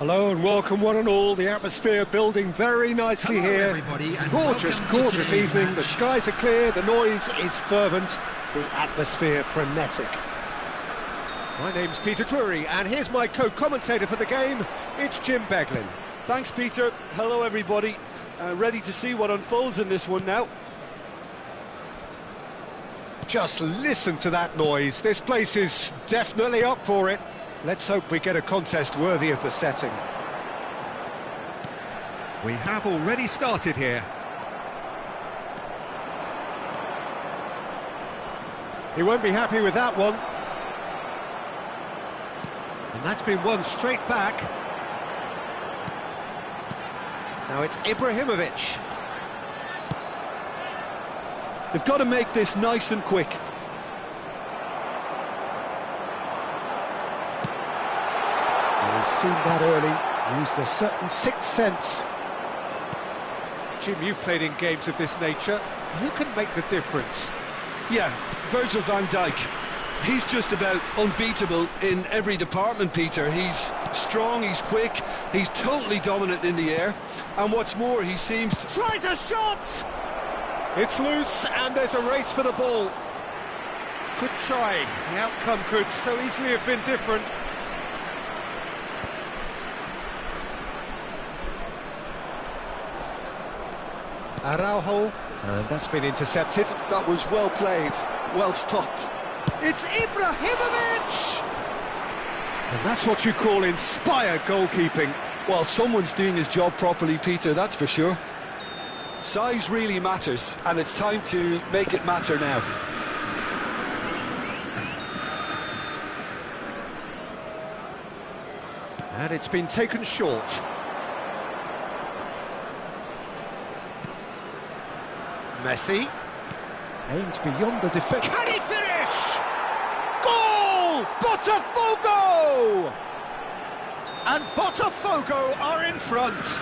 Hello and welcome one and all. The atmosphere building very nicely here. Gorgeous evening. The skies are clear, the noise is fervent, the atmosphere frenetic. My name's Peter Drury and here's my co-commentator for the game. It's Jim Beglin. Thanks, Peter. Hello, everybody. Ready to see what unfolds in this one now. Just listen to that noise. This place is definitely up for it. Let's hope we get a contest worthy of the setting. We have already started here. He won't be happy with that one. And that's been won straight back. Now it's Ibrahimovic. They've got to make this nice and quick. He's seen that early, used a certain sixth sense. Jim, you've played in games of this nature. Who can make the difference? Yeah, Virgil van Dijk. He's just about unbeatable in every department, Peter. He's strong, he's quick, he's totally dominant in the air. And what's more, he seems to... Tries a shot! It's loose, and there's a race for the ball. Good try. The outcome could so easily have been different. Araujo, and that's been intercepted. That was well played, well stopped. It's Ibrahimovic! And that's what you call inspired goalkeeping. Well, someone's doing his job properly, Peter, that's for sure. Size really matters, and it's time to make it matter now. And it's been taken short. Messi aims beyond the defence. Can he finish? Goal! Botafogo! And Botafogo are in front.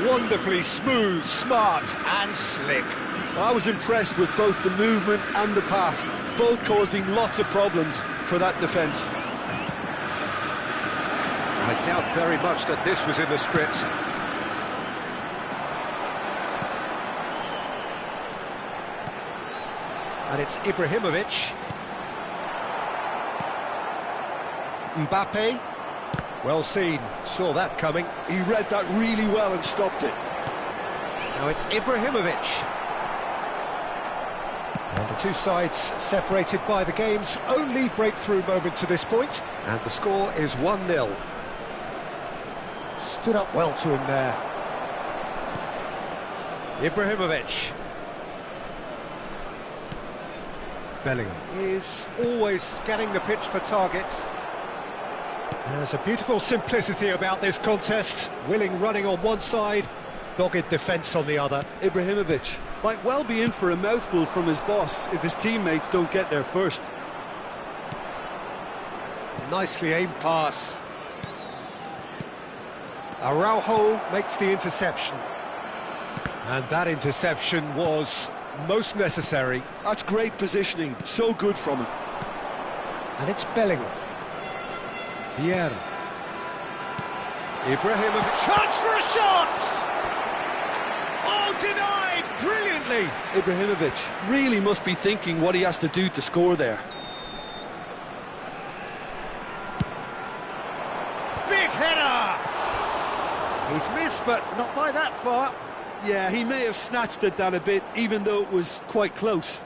Wonderfully smooth, smart and slick. I was impressed with both the movement and the pass, both causing lots of problems for that defence. I doubt very much that this was in the script. And it's Ibrahimovic. Mbappe. Well seen, saw that coming. He read that really well and stopped it. Now it's Ibrahimovic. And the two sides separated by the game's only breakthrough moment to this point. And the score is 1-0. Stood up well to him there. Ibrahimovic. Bellingham is always scanning the pitch for targets. There's a beautiful simplicity about this contest. Willing running on one side, dogged defence on the other. Ibrahimovic might well be in for a mouthful from his boss if his teammates don't get there first. Nicely aimed pass. Araujo makes the interception. And that interception was most necessary. That's great positioning, so good from him. And it's Bellingham. Vieira. Ibrahimovic. Chance for a shot! Oh, denied brilliantly. Ibrahimovic really must be thinking what he has to do to score there. Big header! He's missed, but not by that far. Yeah, he may have snatched it down a bit, even though it was quite close.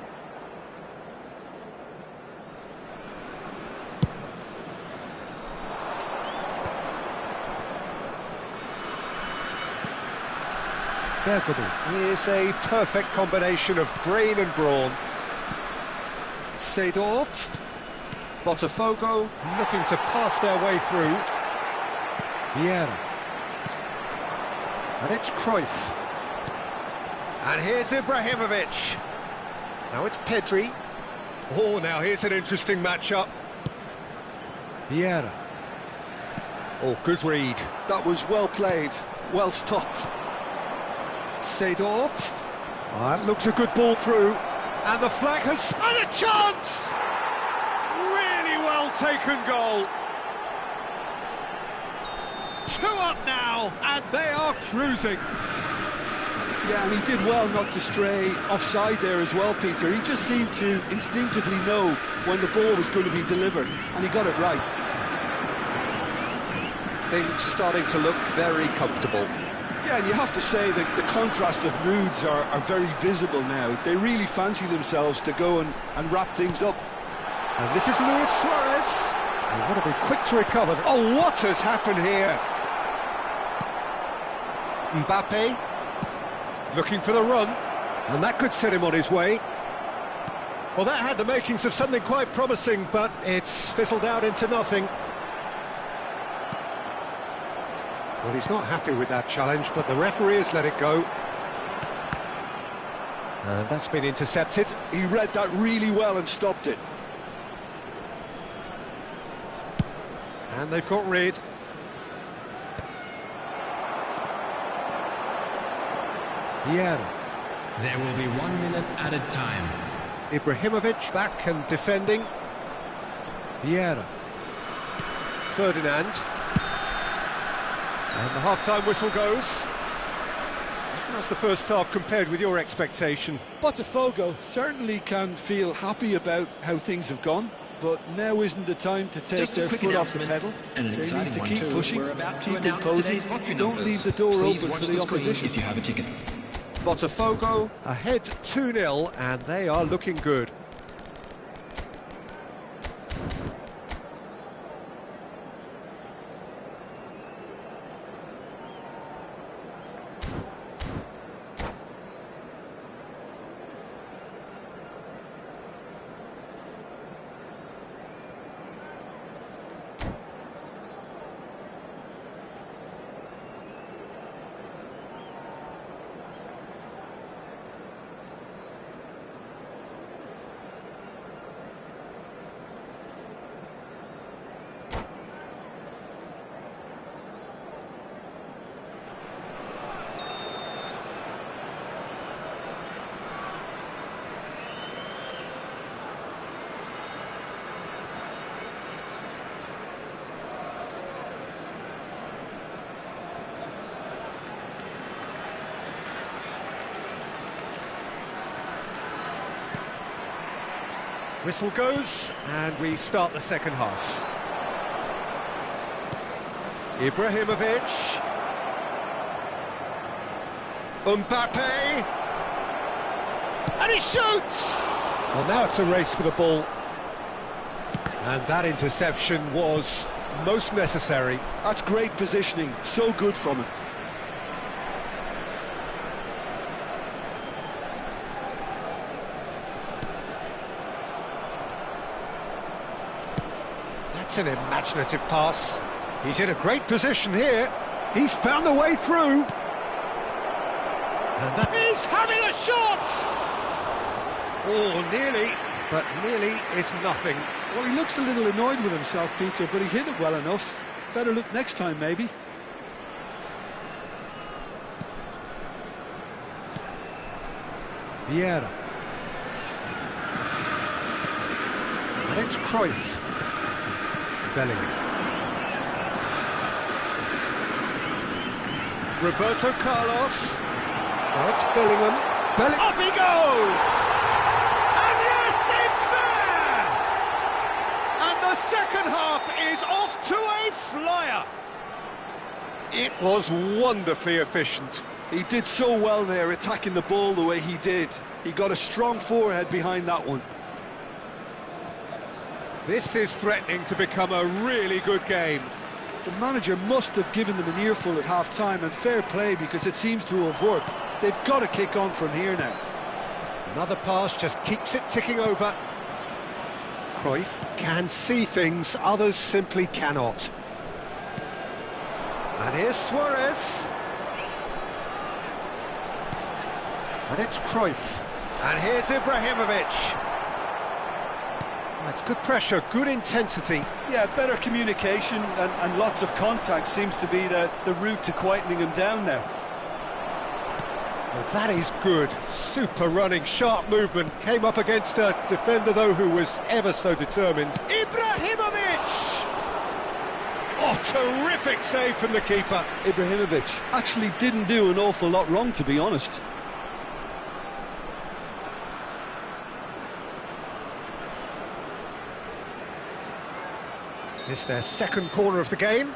Bergkamp is a perfect combination of brain and brawn. Seedorf. Botafogo looking to pass their way through. Vieira. And it's Cruyff. And here's Ibrahimovic. Now it's Pedri. Oh, now here's an interesting matchup. Vieira. Oh, good read. That was well played, well stopped. Seedorf. That looks a good ball through. And the flag has... And a chance! Really well taken goal. 2 up now, and they are cruising. Yeah, and he did well not to stray offside there as well, Peter. He just seemed to instinctively know when the ball was going to be delivered, and he got it right. Things starting to look very comfortable. Yeah, and you have to say that the contrast of moods are very visible now. They really fancy themselves to go and wrap things up. And this is Luis Suarez. They want to be quick to recover. Oh, what has happened here? Mbappe looking for the run, and that could set him on his way. Well, that had the makings of something quite promising, but it's fizzled out into nothing. Well, he's not happy with that challenge, but the referee has let it go. And that's been intercepted. He read that really well and stopped it. And they've got rid. Vieira. There will be 1 minute added time. Ibrahimovic back and defending. Vieira. Ferdinand. And the half-time whistle goes. How's the first half compared with your expectation? Botafogo certainly can feel happy about how things have gone, but now isn't the time to take their foot off the pedal. They need to keep pushing, keep imposing, don't leave the door open for the opposition. If you have a ticket. Botafogo ahead 2-0, and they are looking good. Whistle goes, and we start the second half. Ibrahimovic. Mbappe. And he shoots! Well, now it's a race for the ball. And that interception was most necessary. That's great positioning, so good from him. That's an imaginative pass. He's in a great position here. He's found the way through. And that he's having a shot! Oh, nearly, but nearly is nothing. Well, he looks a little annoyed with himself, Peter, but he hit it well enough. Better look next time, maybe. Vieira. And it's Cruyff. Bellingham. Roberto Carlos. Now it's Bellingham. Up he goes! And yes, it's there! And the second half is off to a flyer. It was wonderfully efficient. He did so well there, attacking the ball the way he did. He got a strong forehead behind that one. This is threatening to become a really good game. The manager must have given them an earful at half-time, and fair play, because it seems to have worked. They've got to kick on from here now. Another pass just keeps it ticking over. Cruyff can see things others simply cannot. And here's Suarez. And it's Cruyff. And here's Ibrahimovic. That's good pressure, good intensity. Yeah, better communication and lots of contact seems to be the route to quietening him down now. Well, that is good. Super running, sharp movement. Came up against a defender, though, who was ever so determined. Ibrahimovic! Oh, terrific save from the keeper. Ibrahimovic actually didn't do an awful lot wrong, to be honest. It's their second corner of the game.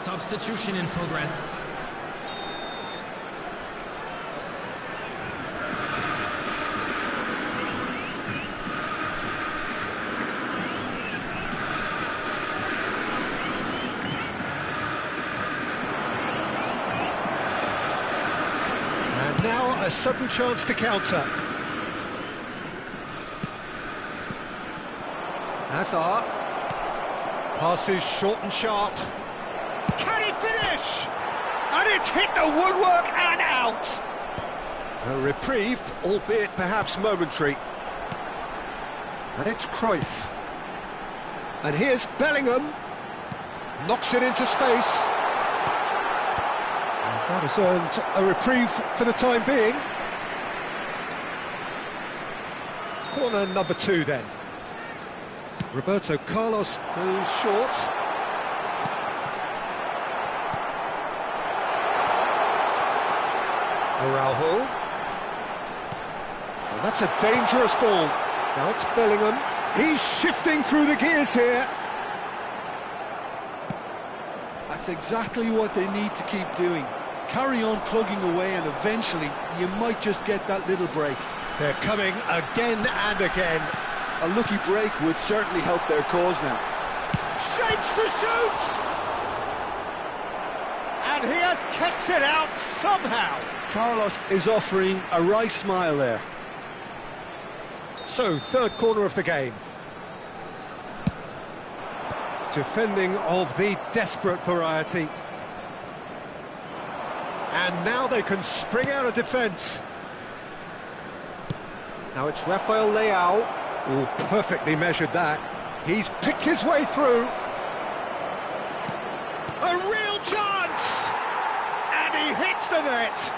Substitution in progress. And now a sudden chance to counter. Hazard. Passes short and sharp. Can he finish? And it's hit the woodwork and out. A reprieve, albeit perhaps momentary. And it's Cruyff. And here's Bellingham. Knocks it into space. And that has earned a reprieve for the time being. Corner number 2 then. Roberto Carlos goes short. Araujo. Well, that's a dangerous ball. Now it's Bellingham. He's shifting through the gears here. That's exactly what they need to keep doing. Carry on plugging away and eventually you might just get that little break. They're coming again and again. A lucky break would certainly help their cause now. Shapes to shoot! And he has kept it out somehow. Carlos is offering a wry smile there. So, third corner of the game. Defending of the desperate variety. And now they can spring out of defence. Now it's Rafael Leao. Oh, perfectly measured that. He's picked his way through. A real chance! And he hits the net.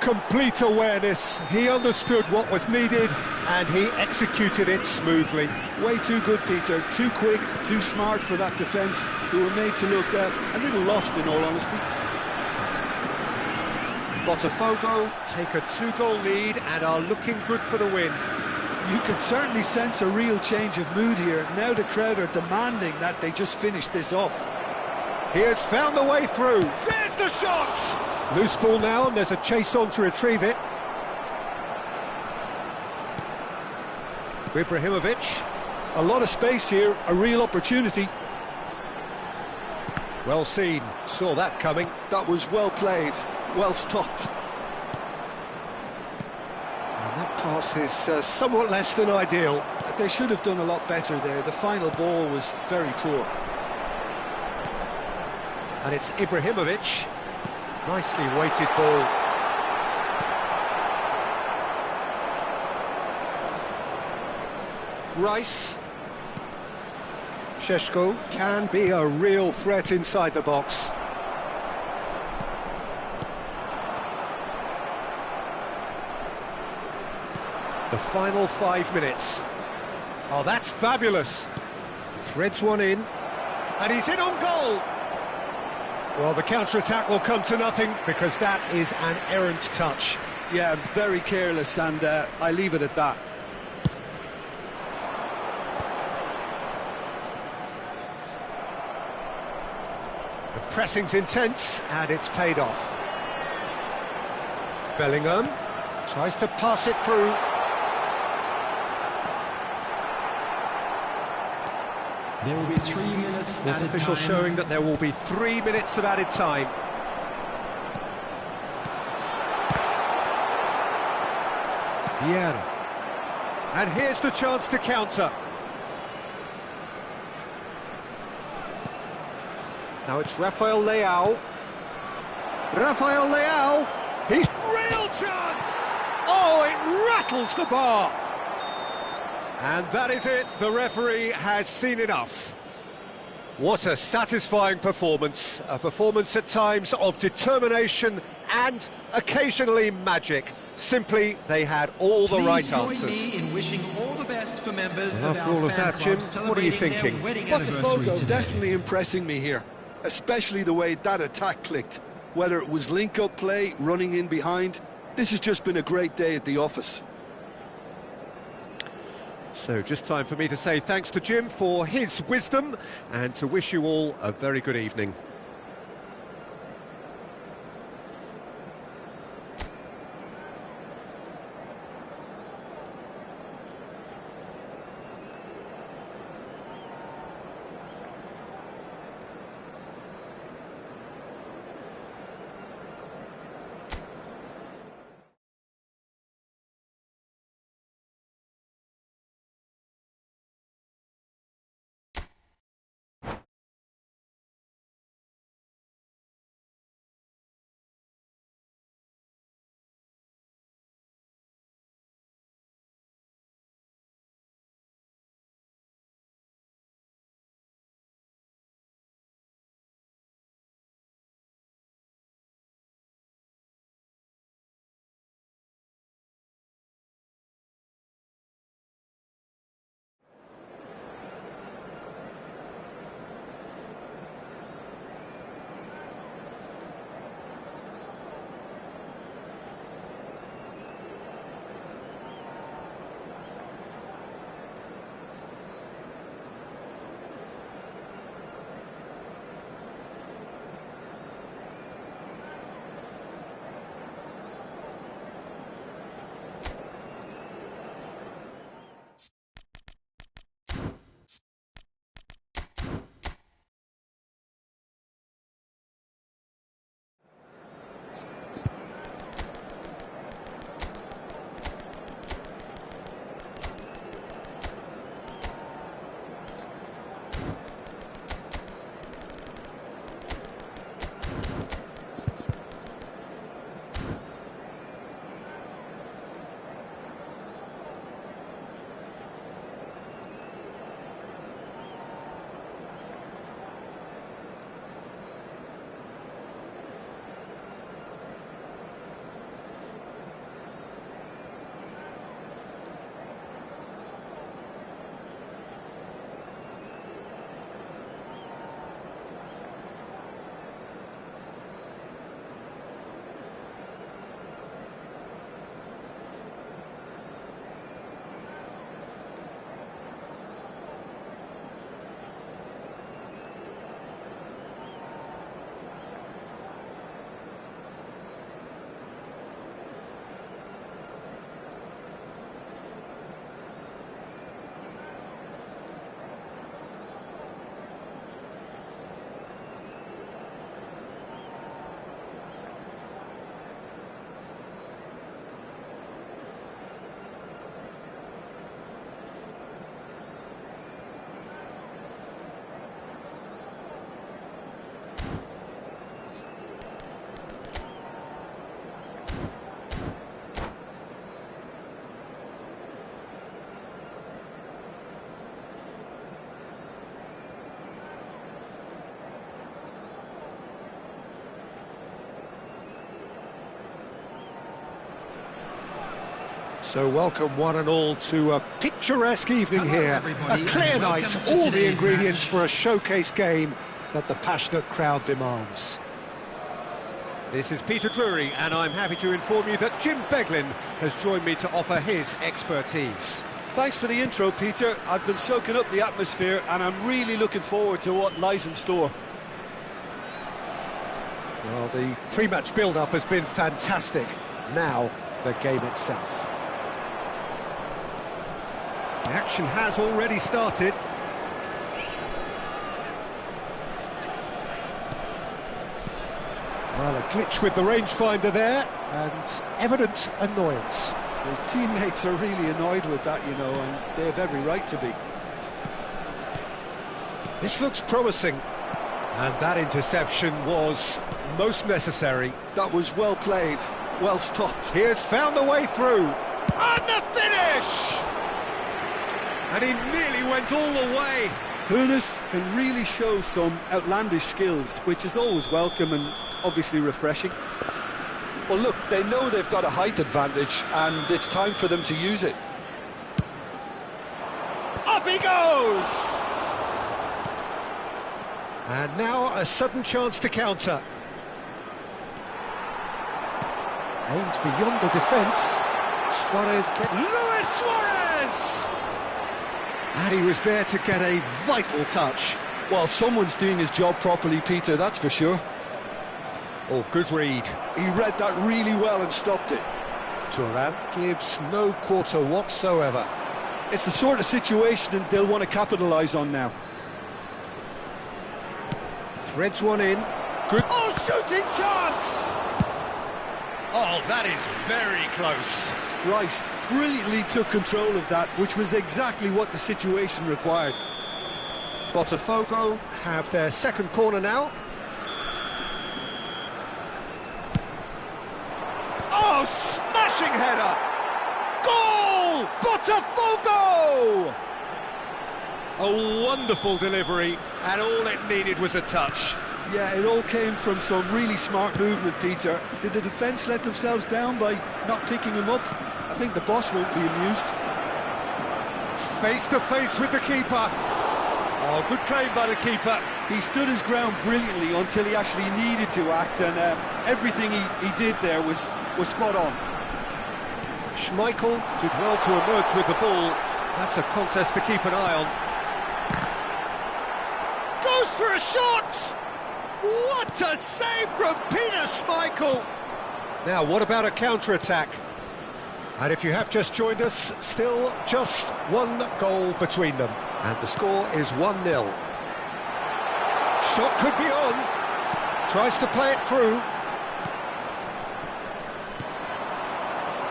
Complete awareness. He understood what was needed and he executed it smoothly. Way too good, Peter. Too quick, too smart for that defence, who were made to look a little lost, in all honesty. Botafogo take a 2-goal lead and are looking good for the win. You can certainly sense a real change of mood here. Now the crowd are demanding that they just finish this off. He has found the way through. There's the shot! Loose ball now, and there's a chase on to retrieve it. Ibrahimovic. A lot of space here, a real opportunity. Well seen, saw that coming. That was well played, well stopped. And that pass is somewhat less than ideal. They should have done a lot better there. The final ball was very poor. And it's Ibrahimovic. Nicely weighted ball. Rice. Šeško can be a real threat inside the box. The final 5 minutes. Oh, that's fabulous. Threads one in. And he's in on goal. Well, the counter-attack will come to nothing because that is an errant touch. Yeah, very careless, and I leave it at that. The pressing's intense, and it's paid off. Bellingham tries to pass it through. There will be 3 minutes There's added official time. showing that there will be 3 minutes of added time. Vieira. And here's the chance to counter. Now it's Rafael Leao. Rafael Leao. He's real chance! Oh, it rattles the bar! And that is it. The referee has seen enough. What a satisfying performance. A performance at times of determination and occasionally magic. Simply, they had all the right answers. Me in wishing all the best for members of After our all of fan that, Jim, club what are you celebrating their thinking? wedding Botafogo anniversary today. definitely impressing me here, especially the way that attack clicked. Whether it was link-up play, running in behind, this has just been a great day at the office. So just time for me to say thanks to Jim for his wisdom and to wish you all a very good evening. So welcome one and all to a picturesque evening here, a clear night, all the ingredients for a showcase game that the passionate crowd demands. This is Peter Drury, and I'm happy to inform you that Jim Beglin has joined me to offer his expertise. Thanks for the intro, Peter. I've been soaking up the atmosphere and I'm really looking forward to what lies in store. Well, the pre-match build-up has been fantastic. Now, the game itself. The action has already started. Well, a glitch with the rangefinder there, and evident annoyance. His teammates are really annoyed with that, you know, and they have every right to be. This looks promising, and that interception was most necessary. That was well played, well stopped. He has found the way through, and the finish! And he nearly went all the way. Hoeneß can really show some outlandish skills, which is always welcome and obviously refreshing. Well, look, they know they've got a height advantage, and it's time for them to use it. Up he goes! And now a sudden chance to counter. Aimed beyond the defence. Suarez Luis Suarez! And he was there to get a vital touch. Well, someone's doing his job properly, Peter, that's for sure. Oh, good read. He read that really well and stopped it. Thuram gives no quarter whatsoever. It's the sort of situation that they'll want to capitalise on now. Threads one in. Good. Oh, shooting chance! Oh, that is very close. Rice brilliantly took control of that, which was exactly what the situation required. Botafogo have their second corner now. Oh, smashing header! Goal! Botafogo! A wonderful delivery, and all it needed was a touch. Yeah, it all came from some really smart movement, Peter. Did the defence let themselves down by not picking him up? I think the boss won't be amused. Face to face with the keeper. Oh, good claim by the keeper. He stood his ground brilliantly until he actually needed to act, and everything he did there was spot on. Schmeichel did well to emerge with the ball. That's a contest to keep an eye on. Goes for a shot! What a save from Peter Schmeichel! Now, what about a counter-attack? And if you have just joined us, still just one goal between them. And the score is 1-0. Shot could be on. Tries to play it through.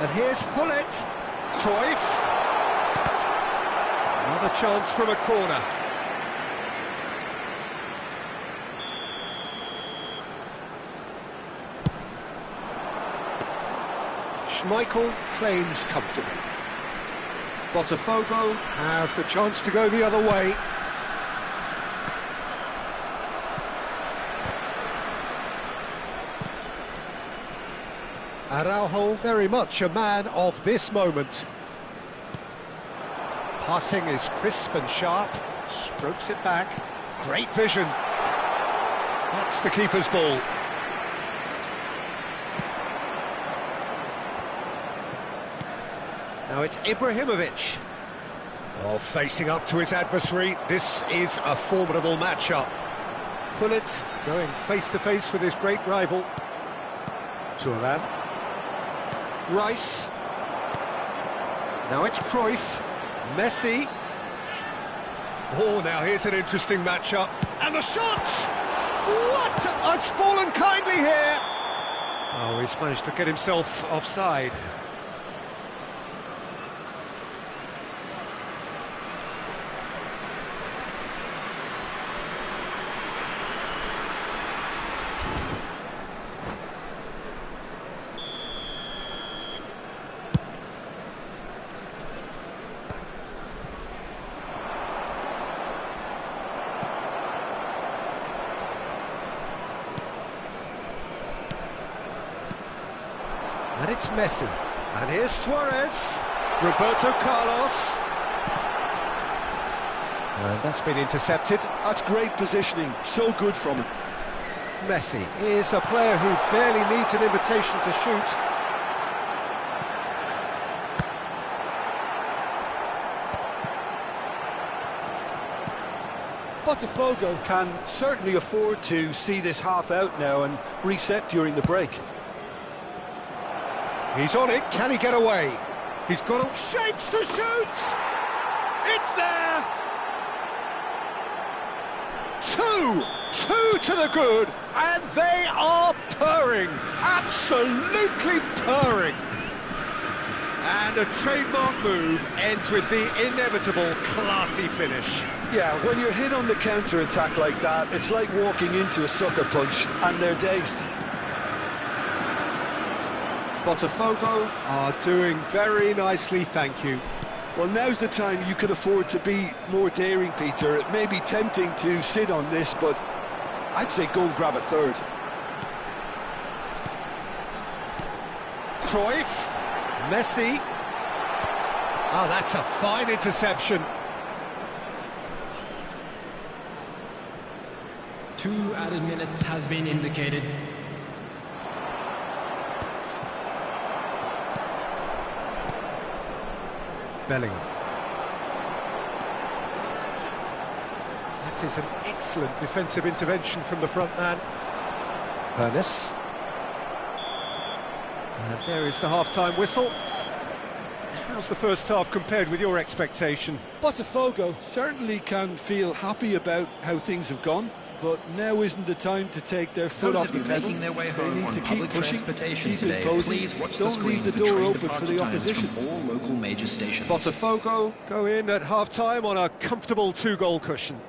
And here's Hullet. Cruyff. Another chance from a corner. Schmeichel claims comfortably. Botafogo have the chance to go the other way. Araujo very much a man of this moment. Passing is crisp and sharp, strokes it back. Great vision. That's the keeper's ball. Now it's Ibrahimovic. Oh, facing up to his adversary. This is a formidable matchup. Hullet going face-to-face with his great rival. Thuram. Rice. Now it's Cruyff. Messi. Oh, now here's an interesting matchup. And the shot! What? It's fallen kindly here. Oh, he's managed to get himself offside. And it's Messi. And here's Suarez. Roberto Carlos. And that's been intercepted. That's great positioning. So good from him. Messi is a player who barely needs an invitation to shoot. Botafogo can certainly afford to see this half out now and reset during the break. He's on it, can he get away? He's got all shapes to shoot! It's there! Two to the good, and they are purring, absolutely purring. And a trademark move ends with the inevitable classy finish. Yeah, when you're hit on the counter-attack like that, it's like walking into a sucker punch, and they're dazed. Botafogo are doing very nicely, thank you. Well, now's the time you can afford to be more daring, Peter. It may be tempting to sit on this, but I'd say go and grab a third. Cruyff, Messi. Oh, that's a fine interception. 2 added minutes has been indicated. Bellingham. That is an excellent defensive intervention from the front man. Ernest. And there is the half-time whistle. How's the first half compared with your expectation? Botafogo certainly can feel happy about how things have gone, but now isn't the time to take their foot off the pedal. They need to keep pushing, keep imposing, don't leave the door open for the opposition. All local major stations. Botafogo go in at half-time on a comfortable 2-goal cushion.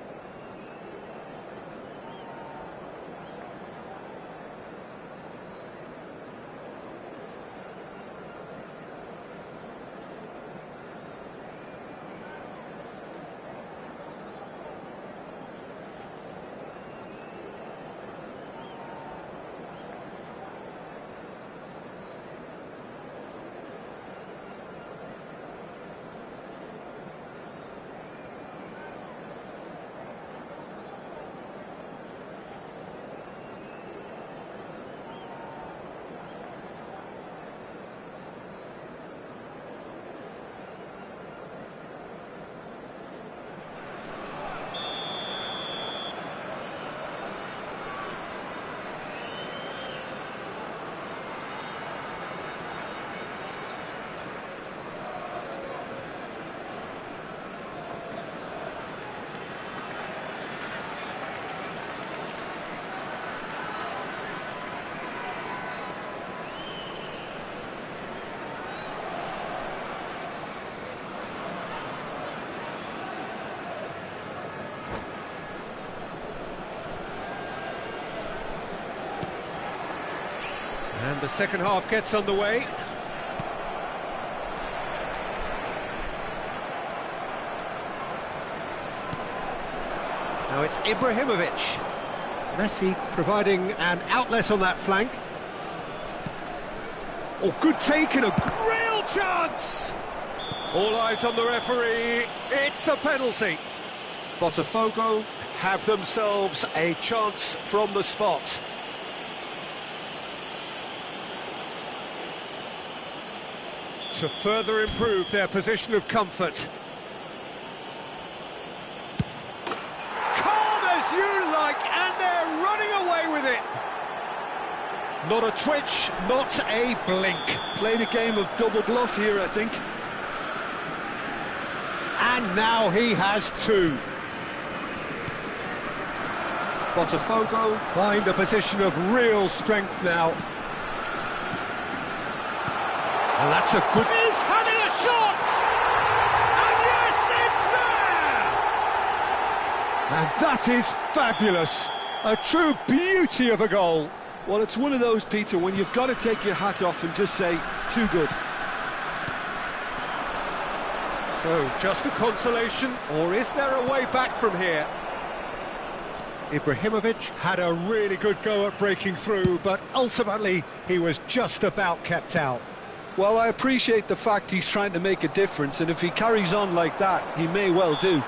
And the second half gets underway. Now it's Ibrahimovic. Messi providing an outlet on that flank. Oh, good take and a real chance! All eyes on the referee. It's a penalty. Botafogo have themselves a chance from the spot. To further improve their position of comfort. Calm as you like, and they're running away with it. Not a twitch, not a blink. Played a game of double bluff here, I think. And now he has 2. Botafogo find a position of real strength now. And that's a good... He's having a shot! And yes, it's there! And that is fabulous. A true beauty of a goal. Well, it's one of those, Peter, when you've got to take your hat off and just say, too good. So, just a consolation, or is there a way back from here? Ibrahimovic had a really good go at breaking through, but ultimately he was just about kept out. Well, I appreciate the fact he's trying to make a difference, and if he carries on like that, he may well do.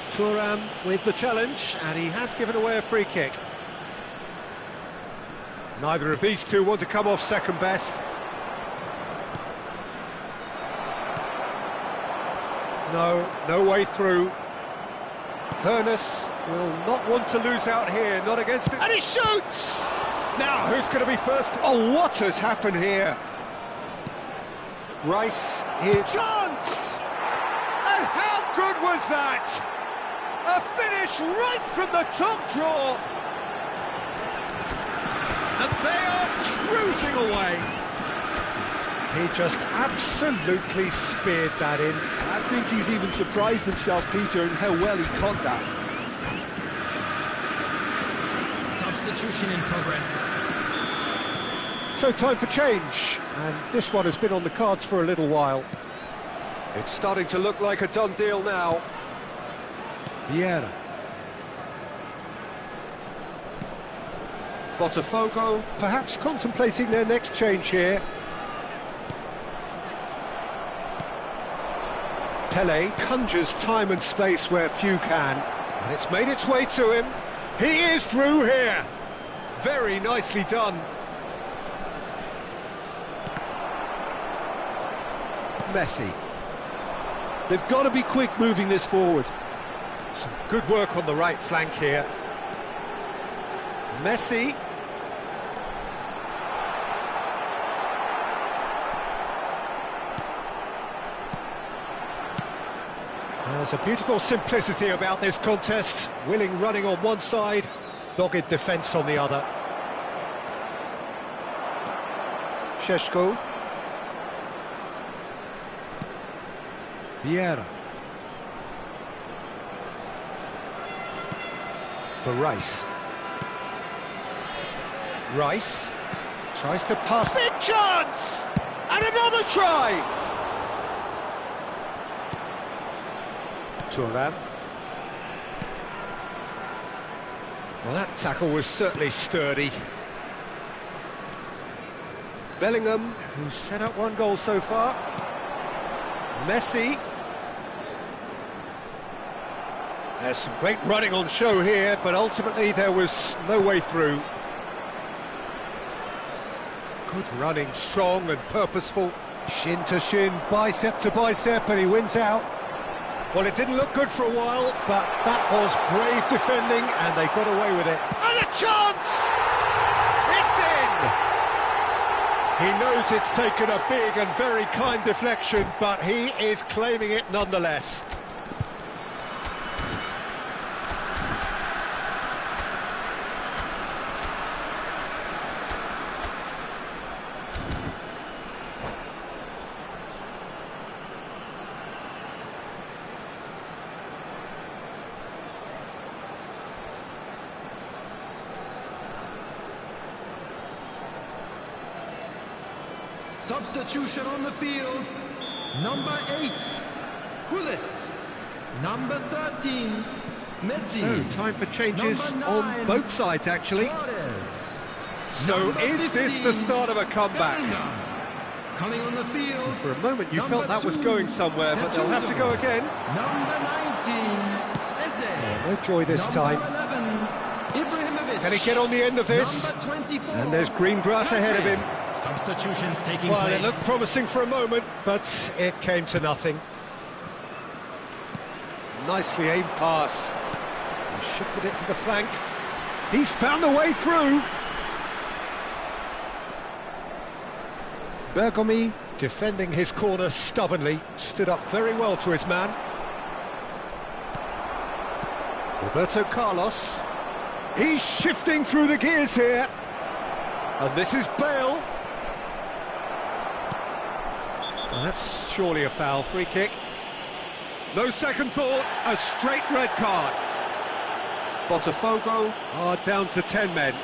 Thuram with the challenge, and he has given away a free kick. Neither of these two want to come off second best. No way through. Hoeneß will not want to lose out here, not against it. And he shoots! Now, who's going to be first? Oh, what has happened here? Rice here. Chance! And how good was that? A finish right from the top draw. And they are cruising away. He just absolutely speared that in. I think he's even surprised himself, Peter, in how well he caught that. Substitution in progress. So time for change, and this one has been on the cards for a little while. It's starting to look like a done deal now. Vieira. Botafogo, perhaps contemplating their next change here. Pele conjures time and space where few can, and it's made its way to him. He is through here. Very nicely done. Messi. They've got to be quick moving this forward. Some good work on the right flank here. Messi. There's a beautiful simplicity about this contest. Willing running on one side, dogged defence on the other. Šeško. Vieira. For Rice. Rice tries to pass. Big chance! And another try! Thuram. Well, that tackle was certainly sturdy. Bellingham, who's set up one goal so far. Messi. There's some great running on show here, but ultimately there was no way through. Good running, strong and purposeful. Shin to shin, bicep to bicep, and he wins out. Well, it didn't look good for a while, but that was brave defending, and they got away with it. And a chance! It's in! He knows it's taken a big and very kind deflection, but he is claiming it nonetheless. Substitution on the field. Number 8, Gullit. Number 13, Messi. So, time for changes on both sides, actually. Suarez. So, Number is this the 15, start of a comeback? Bellingham. Coming on the field. For a moment, you Number felt that was 2, going somewhere, but they'll have to go again. Number 19, Eze. No joy this time. Number 11, Ibrahimovic. Can he get on the end of this? Number 24, And there's green grass ahead of him. Substitutions taking Well, place. it looked promising for a moment, but it came to nothing. Nicely aimed pass. He shifted it to the flank. He's found a way through. Bergomi, defending his corner stubbornly, stood up very well to his man. Roberto Carlos. He's shifting through the gears here. And this is Bale. Well, that's surely a foul. Free kick. No second thought, a straight red card. Botafogo are down to 10 men.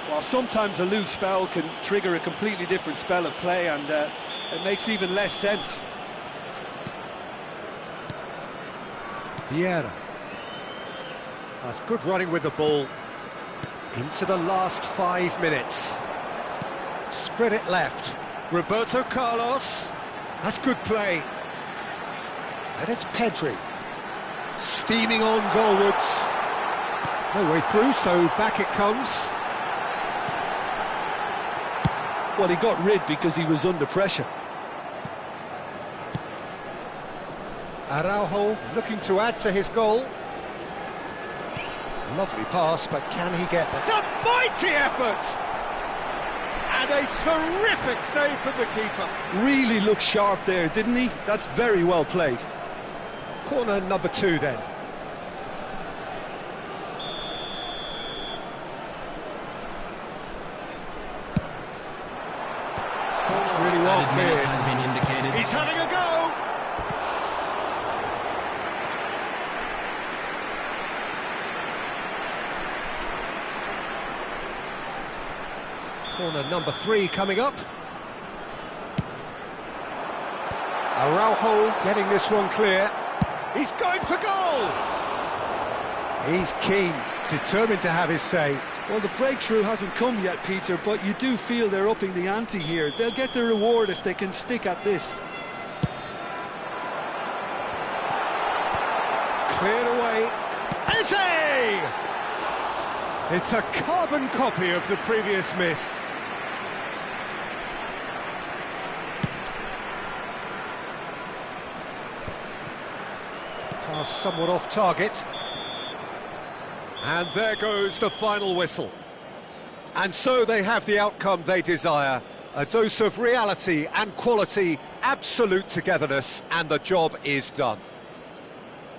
Well, sometimes a loose foul can trigger a completely different spell of play, and it makes even less sense. Vieira. That's good running with the ball. Into the last 5 minutes. Spread it left. Roberto Carlos. That's good play. And it's Pedri. Steaming on goalwards. No way through, so back it comes. Well, he got rid because he was under pressure. Araujo looking to add to his goal. Lovely pass, but can he get that? It's a mighty effort! And a terrific save from the keeper. Really looked sharp there, didn't he? That's very well played. Corner number 2 then. It's really well Added minute cleared. has been indicated. He's having a go! Corner number 3 coming up. Araujo getting this one clear. He's going for goal! He's keen, determined to have his say. Well, the breakthrough hasn't come yet, Peter, but you do feel they're upping the ante here. They'll get the reward if they can stick at this. Cleared away. Eze! It's a carbon copy of the previous miss. Pass somewhat off target. And there goes the final whistle. And so they have the outcome they desire. A dose of reality and quality, absolute togetherness, and the job is done.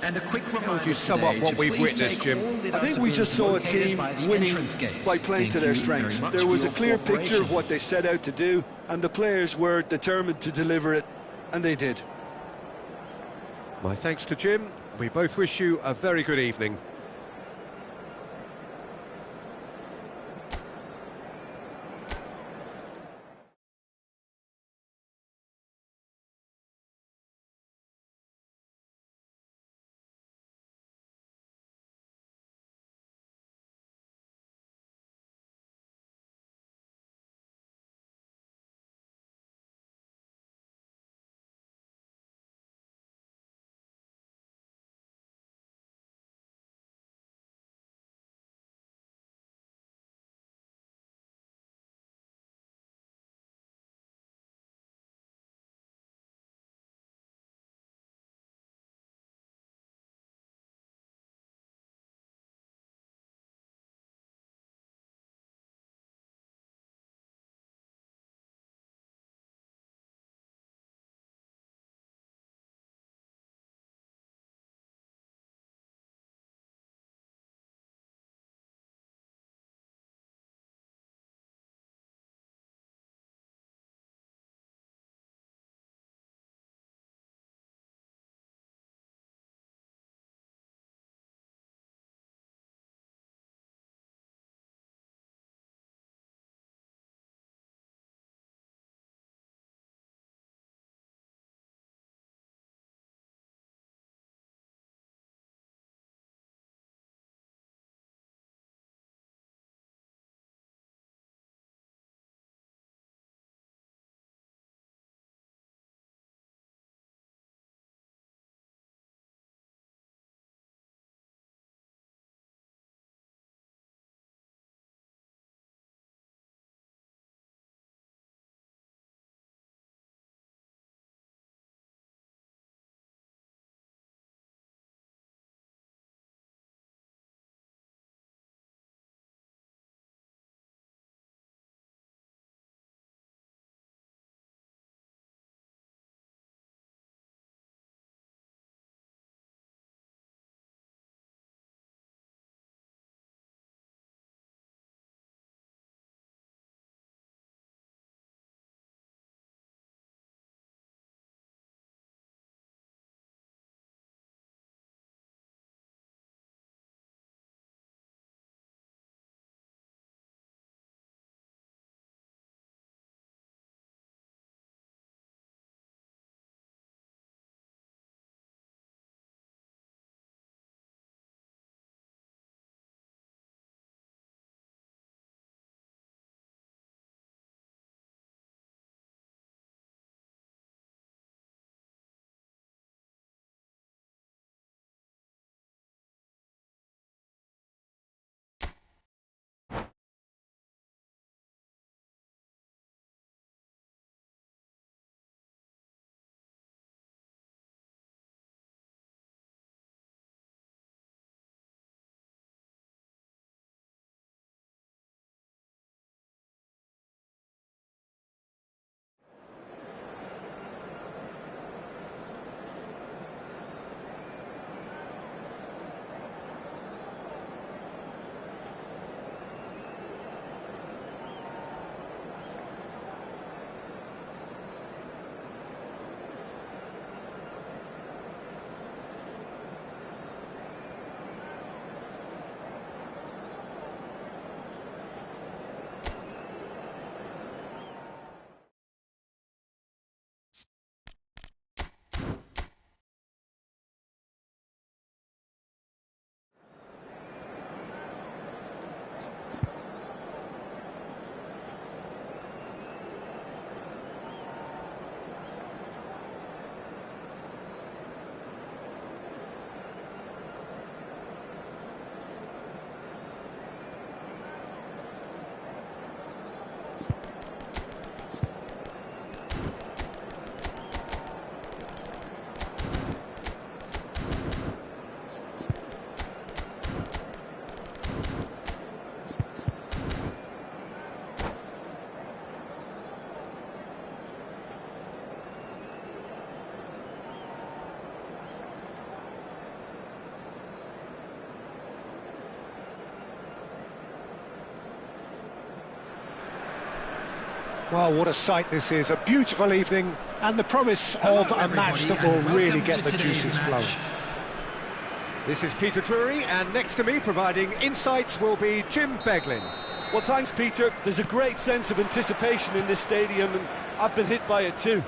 And a quick How would you sum up what we've witnessed, Jim? I think we just saw a team winning by playing to their strengths. There was a clear picture of what they set out to do, and the players were determined to deliver it, and they did. My thanks to Jim. We both wish you a very good evening. Well, what a sight this is, a beautiful evening, and the promise of a match that will really get the juices flowing. This is Peter Drury, and next to me, providing insights, will be Jim Beglin. Well, thanks, Peter. There's a great sense of anticipation in this stadium, and I've been hit by it too.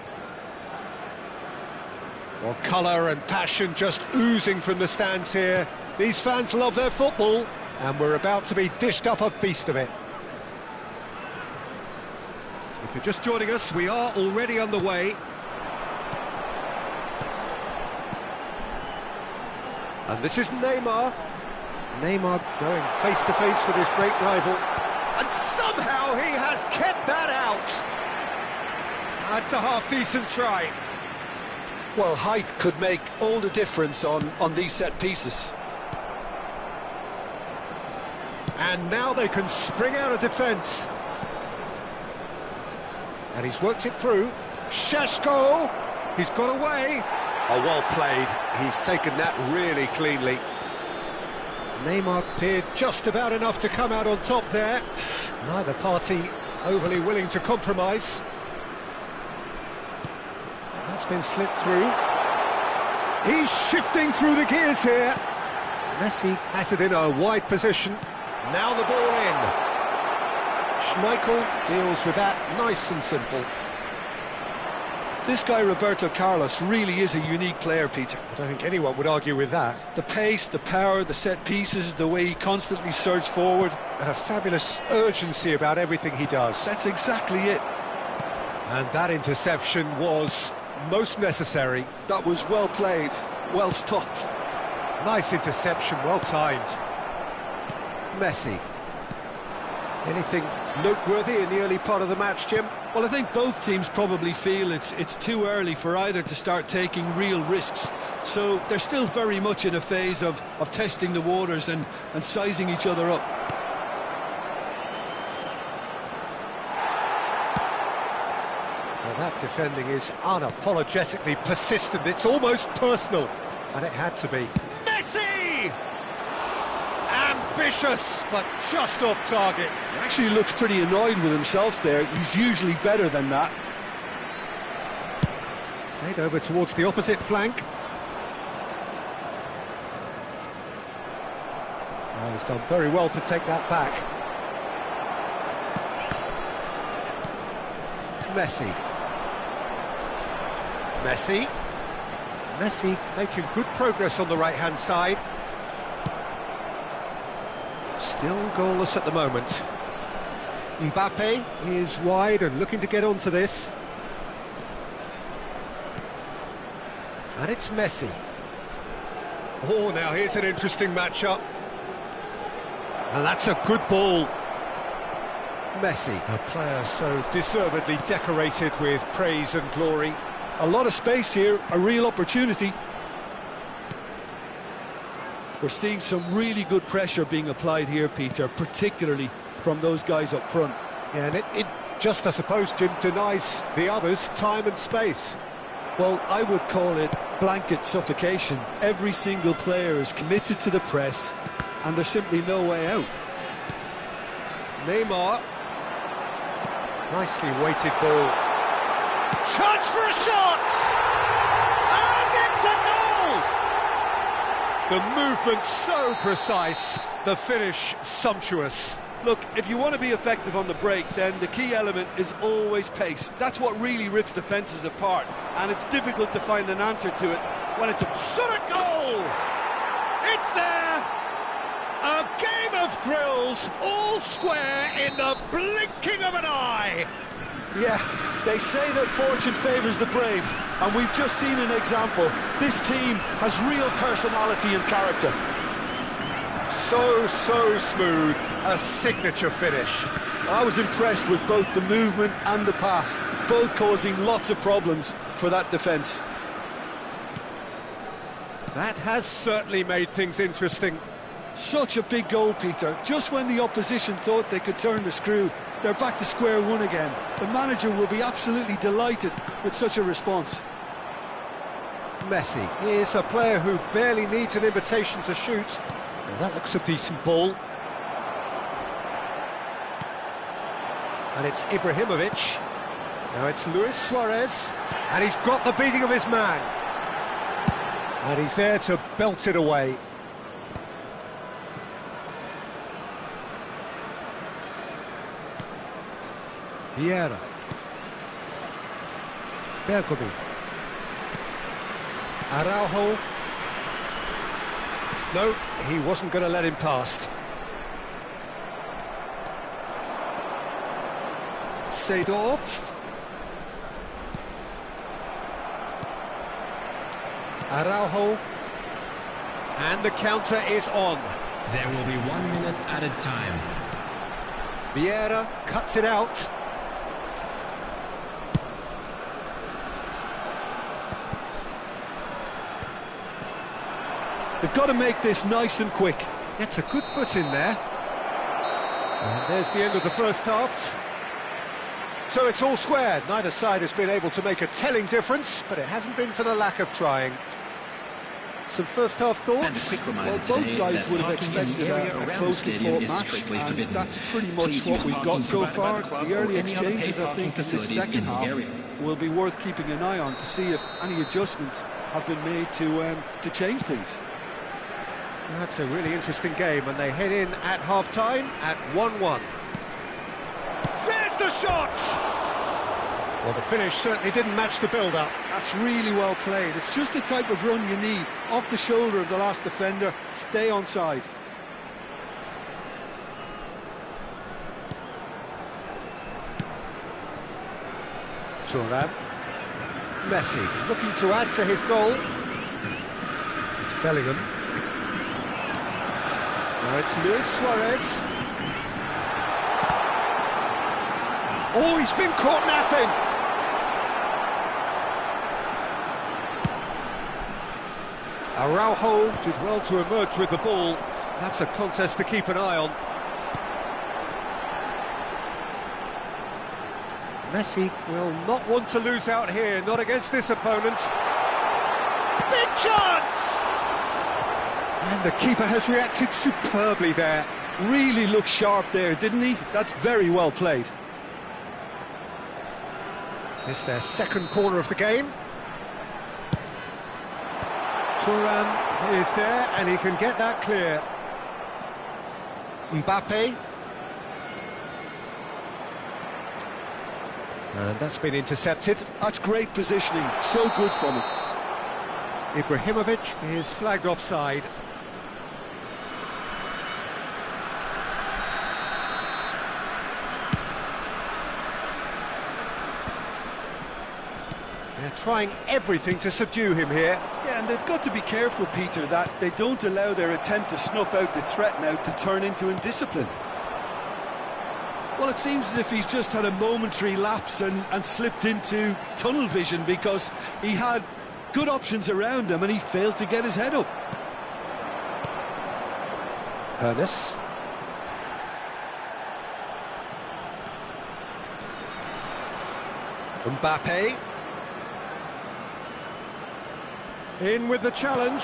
Well, colour and passion just oozing from the stands here. These fans love their football, and we're about to be dished up a feast of it. If you're just joining us, we are already underway. And this is Neymar. Neymar going face-to-face with his great rival. And somehow he has kept that out. That's a half-decent try. Well, height could make all the difference on these set pieces. And now they can spring out of defence. And he's worked it through. Šeško! He's got away. Oh, well played. He's taken that really cleanly. Neymar did just about enough to come out on top there. Neither party overly willing to compromise. That's been slipped through. He's shifting through the gears here. Messi has it in a wide position. Now the ball in. Schmeichel deals with that nice and simple. This guy, Roberto Carlos, really is a unique player, Peter. I don't think anyone would argue with that. The pace, the power, the set pieces, the way he constantly surges forward. And a fabulous urgency about everything he does. That's exactly it. And that interception was most necessary. That was well played, well stopped. Nice interception, well timed. Messi. Anything noteworthy in the early part of the match, Jim? Well, I think both teams probably feel it's too early for either to start taking real risks. So they're still very much in a phase of testing the waters and sizing each other up. Well, that defending is unapologetically persistent. It's almost personal. And it had to be. Messi! Ambitious, but just off target. He actually looks pretty annoyed with himself there. He's usually better than that. Played over towards the opposite flank. Well, he's done very well to take that back. Messi. Messi making good progress on the right-hand side. Still goalless at the moment. Mbappe is wide and looking to get onto this. And it's Messi. Oh, now here's an interesting matchup. And that's a good ball. Messi, a player so deservedly decorated with praise and glory. A lot of space here, a real opportunity. We're seeing some really good pressure being applied here, Peter, particularly from those guys up front. Yeah, and it just, I suppose, Jim, denies the others time and space. Well, I would call it blanket suffocation. Every single player is committed to the press, and there's simply no way out. Neymar. Nicely weighted ball. Chance for a shot! And it's a goal! The movement so precise, the finish sumptuous. Look, if you want to be effective on the break, then the key element is always pace. That's what really rips defences apart, and it's difficult to find an answer to it when it's a shot at goal! It's there! A game of thrills, all square in the blinking of an eye! Yeah, they say that fortune favours the brave, and we've just seen an example. This team has real personality and character. So smooth, a signature finish. I was impressed with both the movement and the pass, both causing lots of problems for that defence. That has certainly made things interesting. Such a big goal, Peter. Just when the opposition thought they could turn the screw, they're back to square one again. The manager will be absolutely delighted with such a response. Messi is a player who barely needs an invitation to shoot. Now that looks a decent ball. And it's Ibrahimovic. Now it's Luis Suarez. And he's got the beating of his man. And he's there to belt it away. Vieira. Bergomi. Araujo. No, he wasn't going to let him past. Seedorf. Araujo. And the counter is on. There will be 1 minute added time. Vieira cuts it out. They've got to make this nice and quick. Gets a good foot in there. And there's the end of the first half. So it's all squared. Neither side has been able to make a telling difference, but it hasn't been for the lack of trying. Some first half thoughts? Well, both sides would have expected a closely fought match, and that's pretty much what we've got so far. The early exchanges, I think, in this second half will be worth keeping an eye on to see if any adjustments have been made to change things. That's a really interesting game, and they head in at half-time at 1-1. There's the shot! Well, the finish certainly didn't match the build-up. That's really well played. It's just the type of run you need. Off the shoulder of the last defender, stay onside. Thuram. Messi looking to add to his goal. It's Bellingham. Now it's Luis Suarez. Oh, he's been caught napping. Araujo did well to emerge with the ball. That's a contest to keep an eye on. Messi will not want to lose out here, not against this opponent. Big chance! And the keeper has reacted superbly there. Really looked sharp there, didn't he? That's very well played. It's their second corner of the game. Thuram is there, and he can get that clear. Mbappe. And that's been intercepted. That's great positioning, so good from him. Ibrahimovic is flagged offside. They're trying everything to subdue him here. Yeah, and they've got to be careful, Peter, that they don't allow their attempt to snuff out the threat now to turn into indiscipline. Well, it seems as if he's just had a momentary lapse and slipped into tunnel vision, because he had good options around him and he failed to get his head up. Ernest. Mbappe. In with the challenge.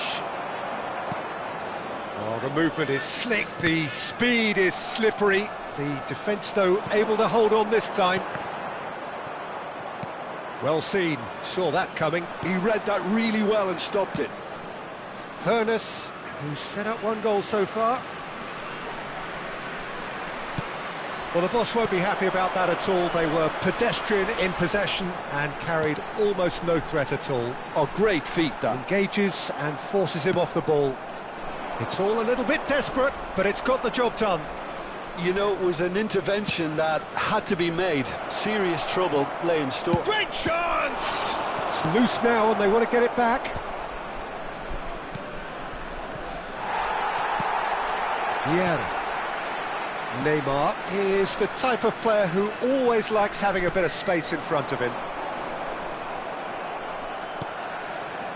Oh, the movement is slick, the speed is slippery. The defence, though, able to hold on this time. Well seen, saw that coming. He read that really well and stopped it. Ernest, who's set up one goal so far. Well, the boss won't be happy about that at all. They were pedestrian in possession and carried almost no threat at all. Oh, great feat, that. Engages and forces him off the ball. It's all a little bit desperate, but it's got the job done. You know, it was an intervention that had to be made. Serious trouble lay in store. Great chance! It's loose now and they want to get it back. Vieira. Neymar is the type of player who always likes having a bit of space in front of him.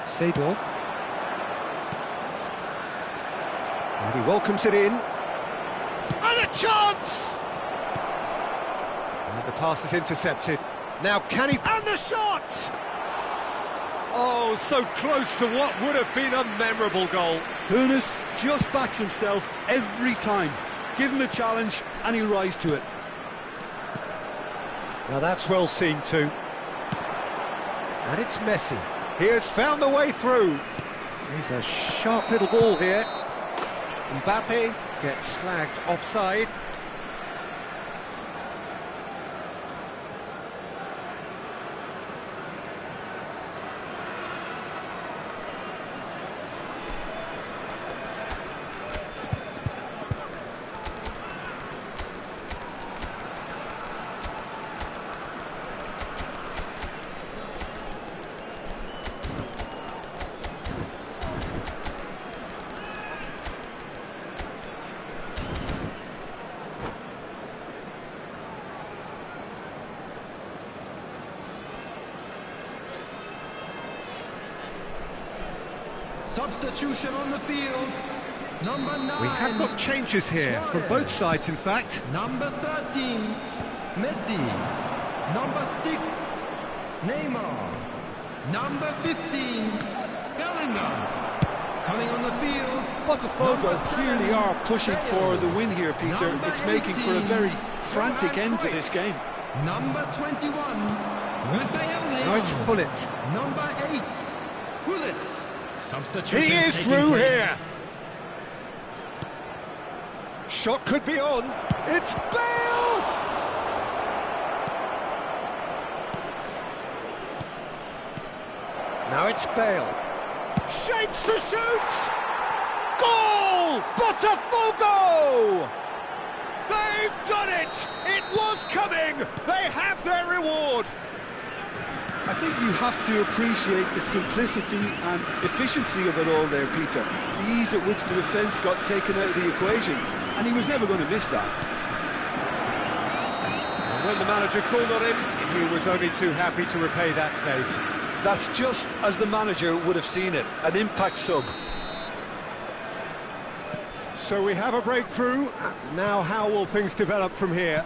Seedorf. And he welcomes it in. And a chance! And the pass is intercepted. Now can he... And the shot! Oh, so close to what would have been a memorable goal. Hoeneß just backs himself every time. Give him a challenge and he'll rise to it. Now that's well seen too. And it's Messi. He has found the way through. He's a sharp little ball here. Mbappe gets flagged offside. Substitution on the field. Number 9. We have got changes here from both sides, in fact. Number 13, Messi. Number 6, Neymar. Number 15, Bellingham. Coming on the field. Botafogo clearly are pushing for the win here, Peter. Number It's making for a 18, very frantic end to this game. Number 21, Rafael. Now it's Gullit. Number 8, Gullit. Substitution He is taking through place. here. Shot could be on. It's Bale! Now it's Bale. Shapes to shoot! Goal! Botafogo! They've done it! It was coming! They have their reward! I think you have to appreciate the simplicity and efficiency of it all there, Peter. The ease at which the defence got taken out of the equation, and he was never going to miss that. And when the manager called on him, he was only too happy to repay that fate. That's just as the manager would have seen it, an impact sub. So we have a breakthrough. Now how will things develop from here?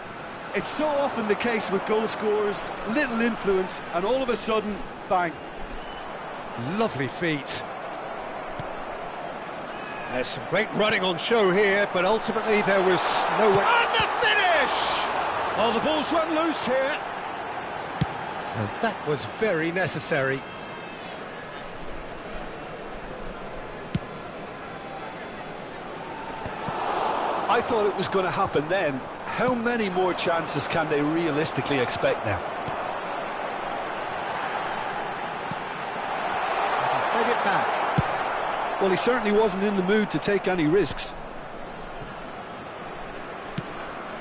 It's so often the case with goal scorers, little influence, and all of a sudden, bang. Lovely feet. There's some great running on show here, but ultimately there was no way. And the finish! Oh, the ball's run loose here. And that was very necessary. I thought it was going to happen then. How many more chances can they realistically expect now? He's played it back. Well, he certainly wasn't in the mood to take any risks.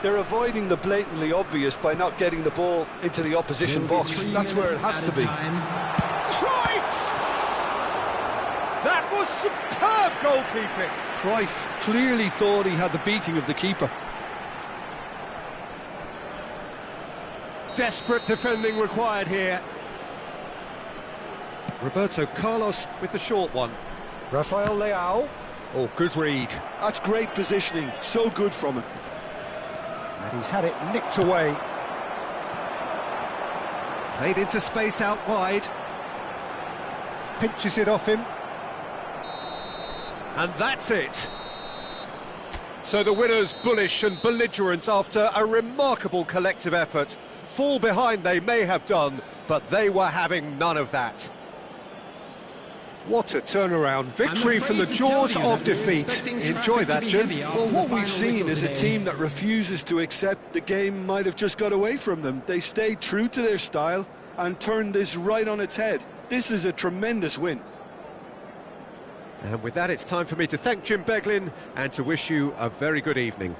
They're avoiding the blatantly obvious by not getting the ball into the opposition box. That's where it has to be. Cruyff! That was superb goalkeeping. Cruyff clearly thought he had the beating of the keeper. Desperate defending required here. Roberto Carlos with the short one. Rafael Leao. Oh, good read. That's great positioning. So good from him. And he's had it nicked away. Played into space out wide. Pinches it off him. And that's it. So the winners bullish and belligerent after a remarkable collective effort. Fall behind they may have done, but they were having none of that. What a turnaround. Victory from the jaws of defeat. Enjoy that, Jim. Well, what we've seen is a team that refuses to accept the game might have just got away from them. They stayed true to their style and turned this right on its head. This is a tremendous win. And with that, it's time for me to thank Jim Beglin and to wish you a very good evening.